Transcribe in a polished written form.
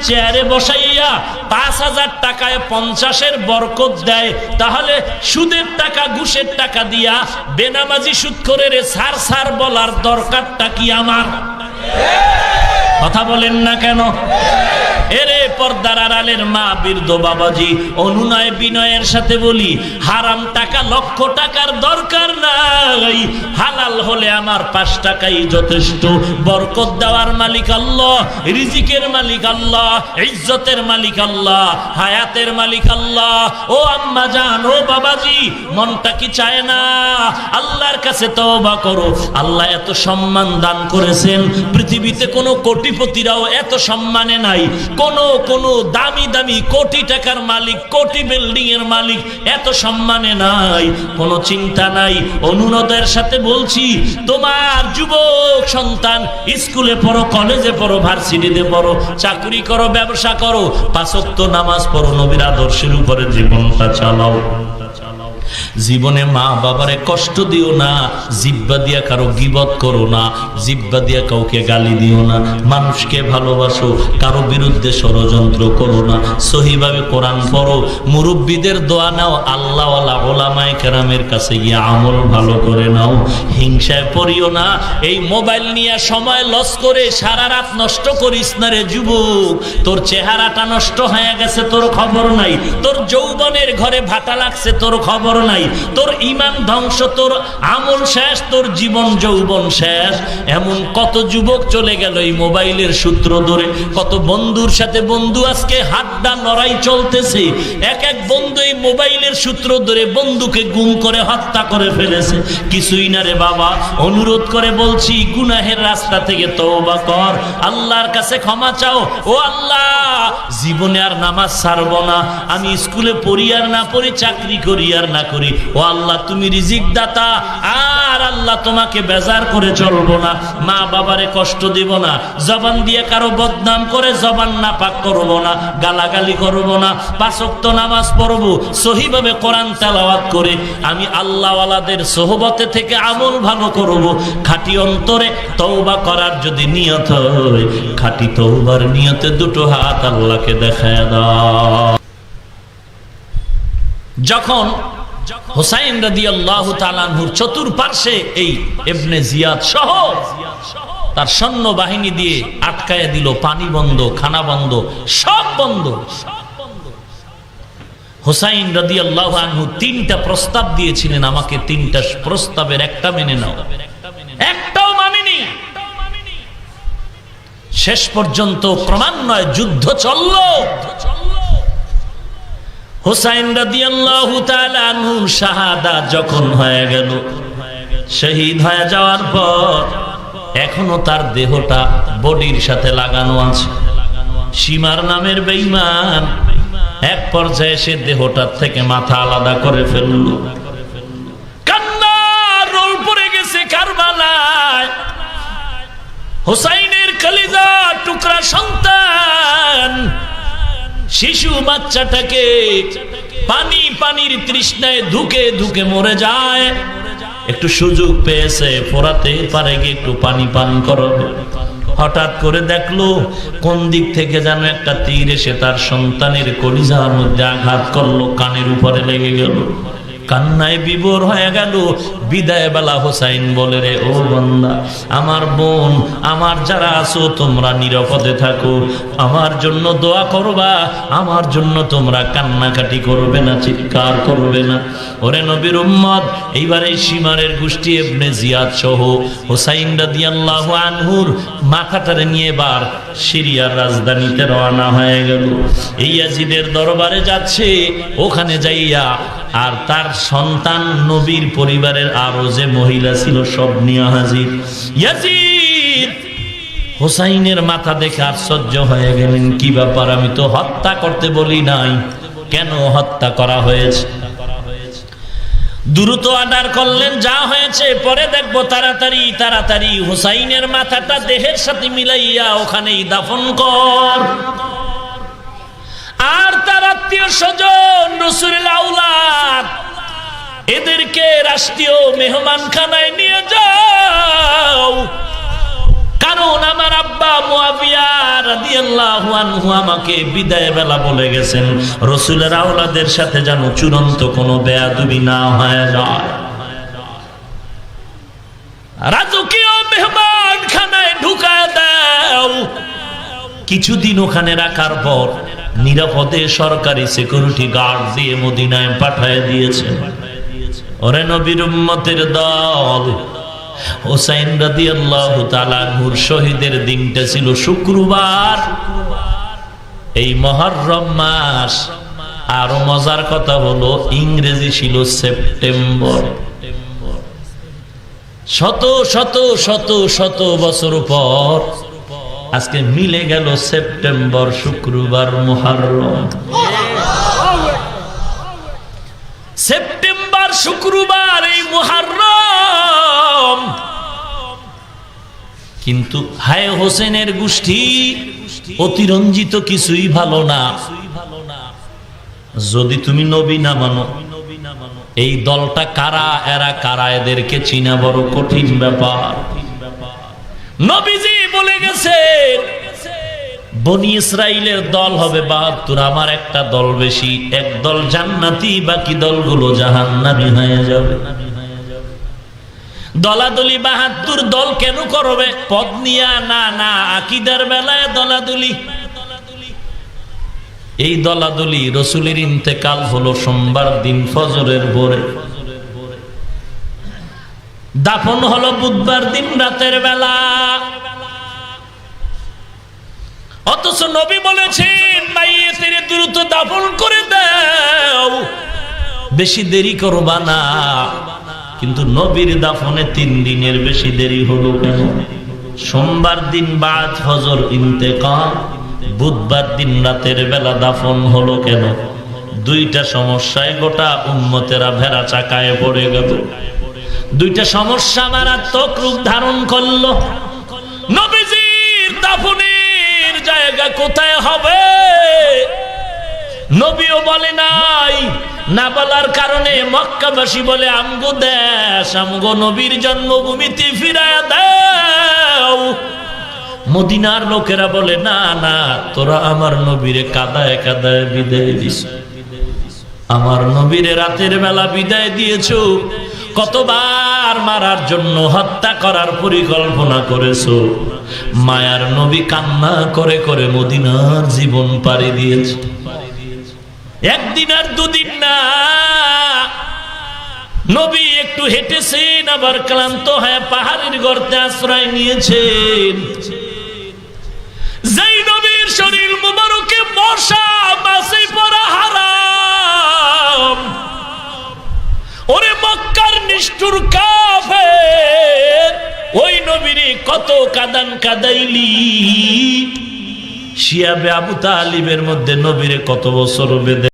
চেয়ারে বসাইয়া 5,000 টাকায় 50-এর বরকত দেয়, তাহলে সুদের টাকা ঘুষের টাকা দিয়া বেনামাজি সুদখোরের সার সার বলার দরকারটা কি আমার? কথা বলেন না কেন? এরে পর্দার আড়ালের মা বৃদ্ধ বাবাজি, অনুনয় বিনয়ের সাথে বলি, হারাম টাকা লক্ষ টাকার দরকার নাই, হালাল হলে আমার 5 টাকাই যথেষ্ট। বরকত দেওয়ার মালিক আল্লাহ, রিজিকের মালিক আল্লাহ, ইজ্জতের মালিক আল্লাহ, হায়াতের মালিক আল্লাহ। ও আম্মা জান, ও বাবাজি, মনটা কি চায় না আল্লাহর কাছে তওবা করো? আল্লাহ এত সম্মান দান করেছেন, পৃথিবীতে কোনো কোটিপতিরাও এত সম্মানে নাই, কোন দামি দামি কোটি টাকার মালিক, কোটি বিল্ডিং এর মালিক এত সম্মানে নাই। কোনো চিন্তা নাই। অনুরোধের সাথে বলছি, তোমার যুবক সন্তান স্কুলে পড়ো, কলেজে পড়ো, ভার্সিটিতে পড়ো, চাকরি করো, ব্যবসা করো, 5 ওয়াক্ত নামাজ পড়ো, নবীর আদর্শের উপরে জীবনটা চালাও। জীবনে মা বাবারে কষ্ট দিও না, জিহ্বা দিয়া কারো গীবত করো না, জিহ্বা দিয়া কাউকে গালি দিও না, মানুষকে ভালোবাসো, কারো বিরুদ্ধে ষড়যন্ত্র করো না, সহিভাবে কোরআন পড়ো, মুরব্বীদের দোয়া নাও, আল্লাহওয়ালা ওলামায়ে কেরামের কাছে গিয়ে আমল ভালো করে নাও, হিংসায় পড়িও না। এই মোবাইল নিয়ে সময় লস করে সারা রাত নষ্ট করিস না রে যুবক। তোর চেহারাটা নষ্ট হয়ে গেছে, তোর খবর নাই, তোর যৌবনের ঘরে ভাটা লাগছে, তোর খবর নাই, তোর ঈমান ধ্বংস, তোর আমল শেষ, তোর জীবন যৌবন শেষ। এমন কত যুবক চলে গেল এই মোবাইলের সূত্র ধরে, কত বন্ধুর সাথে বন্ধু আজকে হাড্ডা লড়াই চলতেছে, এক এক বন্ধু এই মোবাইলের সূত্র ধরে বন্ধুকে গুম করে হত্যা করে ফেলেছে। কিছুই না রে বাবা, অনুরোধ করে বলছি, গুনাহের রাস্তা থেকে তওবা কর, আল্লাহর কাছে ক্ষমা চাও। ও আল্লাহ, জীবনে আর নামাজ ছাড়বো না, আমি স্কুলে পড়ি আর না পড়ি, চাকরি করি আর না করি, ও আল্লাহ তুমি রিজিক দাতা, আর আল্লাহ তোমাকে বেজার করে চলবো না, মা বাবারে কষ্ট দিব না, জবান দিয়ে কারো বদনাম করে জবান নাপাক করব না, গালাগালি করব না, 5 ওয়াক্ত নামাজ পড়বো, সহিভাবে কোরআন তেলাওয়াত করে আমি আল্লাহওয়ালাদের সোহবতে থেকে আমল ভালো করব। খাঁটি অন্তরে তওবা করার যদি নিয়ত হয়, খাঁটি তওবার নিয়তে 2টো হাত আল্লাহকে দেখায় দাও। যখন হুসাইন রাদিয়াল্লাহু তাআলা আনহুর চতুর্পার্শ্বে এই ইবনে জিয়াদ সহ তার সৈন্য বাহিনী দিয়ে আটকায় দিল, পানি বন্ধ, খানা বন্ধ, সব বন্ধ। হুসাইন রাদিয়াল্লাহু আনহু 3টা প্রস্তাব দিয়েছিলেন, আমাকে 3টা প্রস্তাবের একটা মেনে নাও, একটাও মানেনি। শেষ পর্যন্ত ক্রমান্বয়ে যুদ্ধ চলল। হুসাইন রাদিয়াল্লাহু তাআলা আনহু শাহাদাত যখন হয়ে গেল, শহীদ হয়ে যাওয়ার পর এখনো তার দেহটা বডির সাথে লাগানো আছে। সীমার নামের বেঈমান এক পর্যায়ে সে দেহটার থেকে মাথা আলাদা করে ফেলল। কান্নার রোল পড়ে গেছে কারবালায়। হুসাইনের কলিজা টুকরা সন্তান শিশু বাচ্চাটাকে পানির তৃষ্ণায় ধুকে ধুকে মরে যায়। একটু সুযোগ পেয়েছে, ফোরাতে পারে গিয়ে একটু পানি পান করবে। হঠাৎ করে দেখলো কোন দিক থেকে যেন একটা তীর এসে তার সন্তানের কলিজার মধ্যে আঘাত করলো, কানের উপরে লেগে গেল। কান্নায় বিভোর হয়ে গেল। বিদায় বেলা হুসাইন বলে, রে ও বান্দা, আমার বোন, আমার যারা আছো তোমরা নিরাপদে থাকো, আমার জন্য দোয়া করবা, আমার জন্য তোমরা কান্নাকাটি করবে না, চিৎকার করবে না। ওরে নবীর উম্মত, এইবার এই সীমারের গোষ্ঠী ইবনে জিয়াদ সহ হুসাইন রাদিয়াল্লাহু আনহুর মাথাটারে নিয়ে এবার সিরিয়ার রাজধানীতে রওনা হয়ে গেল। এই ইয়াজিদের দরবারে যাচ্ছে, ওখানে যাইয়া আর তার সন্তান, নবীর পরিবারের আরো যে মহিলা ছিল সব নিয়ে হাজির। ইয়াজিদ হুসাইনের মাথা দেখে আশ্চর্য হয়ে গেলেন, কি ব্যাপার, আমি তো হত্যা করতে বলি নাই, কেন হত্যা করা হয়েছে? দ্রুত অর্ডার করলেন, যা হয়েছে পরে দেখবো, তাড়াতাড়ি তাড়াতাড়ি হুসাইনের মাথাটা দেহের সাথে মিলাইয়া ওখানেই দাফন কর। আর তার আত্মীয় স্বজন, রাসূলের আওলাদ, এদেরকে রাষ্ট্রীয় মেহমানখানায় নিয়ে যাও। কারণ আমার আব্বা মুআবিয়া রাদিয়াল্লাহু আনহু আমাকে বিদায় বেলা বলে গেছেন, রাসূলের আওলাদের সাথে যেন চূড়ান্ত কোনো বেয়াদবি না হয়ে যায়। রাজকীয় মেহমান খানায় ঢুকায় দাও। কিছুদিন ওখানে রাখার পর নিরাপদে সরকারি সিকিউরিটি গার্ড দিয়ে মদিনায় পাঠিয়ে দিয়েছে। ওরে নবীর উম্মতের দল, হুসাইন রাদিয়াল্লাহু তাআলা আনহুর শহীদের দিনটা ছিল শুক্রবার, এই মুহররম মাস। আর মজার কথা হলো ইংরেজি ছিল সেপ্টেম্বর। শত শত শত শত বছর পর আজকে মিলে গেল সেপ্টেম্বর, শুক্রবার, মুহররম। সেপ্টেম্বর, শুক্রবার, এই মুহররম। কিন্তু হায় হোসেনের গোষ্ঠী অতিরঞ্জিত কিছুই ভালো না। যদি তুমি নবী না মানো, এই দলটা কারা, এরা কারা, এদেরকে চিনা বড় কঠিন ব্যাপার। নবীজি বলে গেছেন বনি ইসরাইলের দল হবে ৭২, আমার একটা দল বেশি, এক দল জান্নাতি, বাকি দলগুলো জাহান্নামী হয়ে যাবে। দলাদলি ৭২ দল কেন করবে? পদ নিয়া না, না, আকীদার বেলায় দলাদলি। এই দলাদলি রাসূলের ইন্তেকাল হলো সোমবার দিন ফজরের ভোরে, দাফন হলো বুধবার দিন রাতের বেলা। অথচ নবী বলেছেন মাইয়েতের দ্রুত দাফন করে দাও, বেশি দেরি করবা না। কিন্তু নবীর দাফনে ৩ দিনের বেশি দেরি হলো কেন? সোমবার দিন বাদ ফজর ইন্তেকাল, বুধবার দিন রাতের বেলা দাফন হলো কেন? দুইটা সমস্যায় গোটা উম্মতেরা ভেড়া চাকায় পড়ে গেল। দুইটা সমস্যা মারাত্মক রূপ ধারণ করলো। নবীজির দাফনের জায়গা কোথায় হবে? নবীও বলে নাই, না বলার কারণে মক্কাবাসী বলে আমগো দেশ, আমগো নবীর জন্মভূমিতে ফিরায়া দাও। মদিনার লোকেরা বলে না, না, তোরা আমার নবীরে কাদায় কাদায় বিদায় দিস, আমার নবীরে রাতের বেলা বিদায় দিয়েছো, কতবার মারার জন্য, হত্যা করার পরিকল্পনা করেছো। মায়ার নবী কান্না করে করে মদিনার জীবন পাড়ি দিয়েছে। একদিন আর দুদিন না, নবী একটু হেঁটেছেন, আবার ক্লান্ত হয়ে পাহাড়ের গর্তে আশ্রয় নিয়েছেন। যেই নবীর শরীর মুবারকে মশা মাছি পড়া হারাম, ওরে মক্কার নিষ্ঠুর কাফের, ওই নবীরে কত কাদান কাদাইলি। শিয়াবে আবু তালিবের মধ্যে নবীরে কত বছর বেঁধে